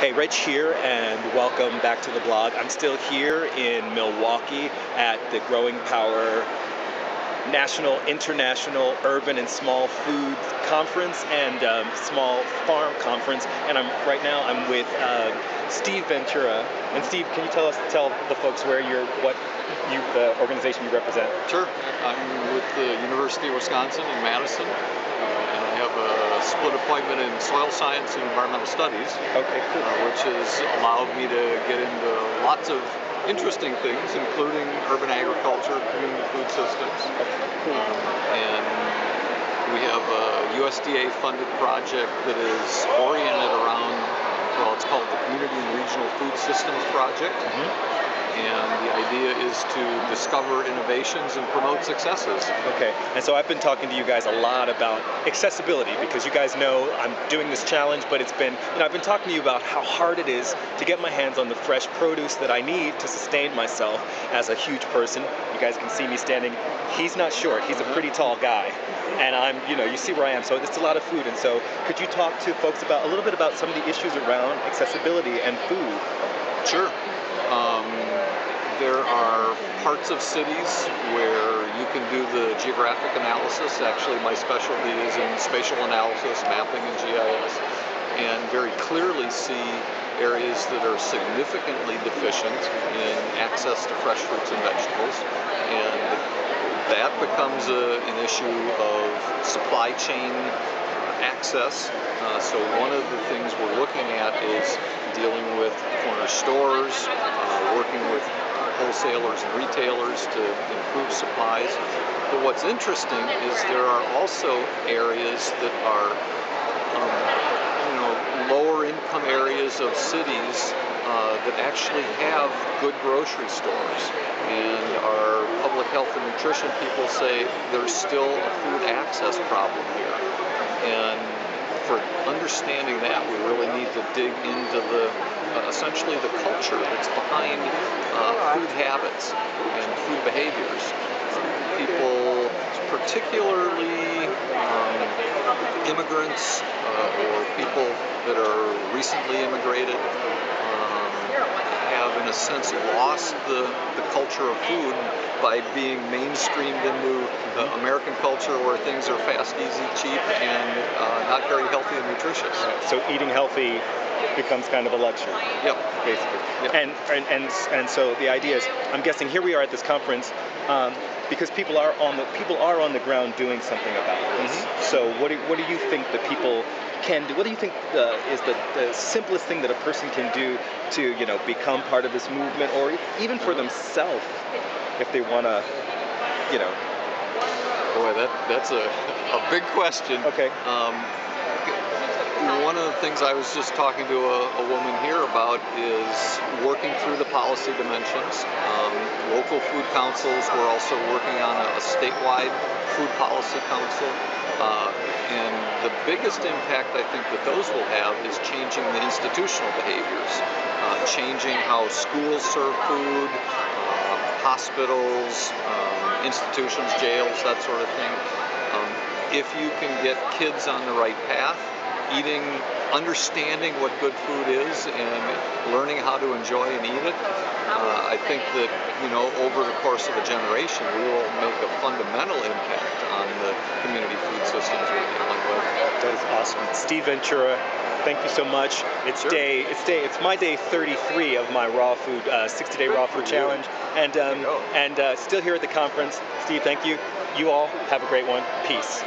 Hey, Rich here, and welcome back to the blog. I'm still here in Milwaukee at the Growing Power National, International, Urban and Small Food Conference and Small Farm Conference. And right now I'm with Steve Ventura. And Steve, can you tell the folks the organization you represent? Sure. I'm with the University of Wisconsin in Madison, and I have a split appointment in soil science and environmental studies. Okay, cool. Which has allowed me to get into lots of interesting things, including urban agriculture, community food systems. Cool. And we have a USDA-funded project that is oriented around, it's called the Community and Regional Food Systems Project. Mm-hmm. And the idea is to discover innovations and promote successes. Okay, and so I've been talking to you guys a lot about accessibility because you guys know I'm doing this challenge, but it's been, I've been talking to you about how hard it is to get my hands on the fresh produce that I need to sustain myself as a huge person. You guys can see me standing. He's not short, he's a pretty tall guy. And I'm, you see where I am, so it's a lot of food. And so could you talk to folks about a little bit about some of the issues around accessibility and food? Sure. There are parts of cities where you can do the geographic analysis. Actually, my specialty is in spatial analysis, mapping, and GIS, and very clearly see areas that are significantly deficient in access to fresh fruits and vegetables. And that becomes an issue of supply chain access. So one of the things we're looking at is dealing with corner stores, working with wholesalers and retailers to improve supplies. But what's interesting is there are also areas that are lower income areas of cities that actually have good grocery stores. And our public health and nutrition people say there's still a food access problem here. And for understanding that, we really need to dig into essentially the culture that's behind food habits and food behaviors. People, particularly immigrants or people that are recently immigrated, have in a sense lost the culture of food by being mainstreamed into American culture where things are fast, easy, cheap, and not very healthy and nutritious. So eating healthy becomes kind of a luxury. Yep. Basically. Yep. And so the idea is, I'm guessing here we are at this conference because people are on the ground doing something about this. Mm-hmm. So what do you think the people can do? What do you think is the simplest thing that a person can do to become part of this movement, or even for themselves if they want to, Boy, that's a big question. Okay. One of the things I was just talking to a woman here about is working through the policy dimensions. Local food councils, we're also working on a statewide food policy council. And the biggest impact I think that those will have is changing the institutional behaviors, changing how schools serve food, hospitals, institutions, jails, that sort of thing. If you can get kids on the right path, understanding what good food is and learning how to enjoy and eat it, I think that, over the course of a generation, we will make a fundamental impact on the community food systems we're dealing with. That is awesome. Steve Ventura, thank you so much. It's my day 33 of my raw food, 60-day raw food challenge. And still here at the conference. Steve, thank you. You all have a great one. Peace.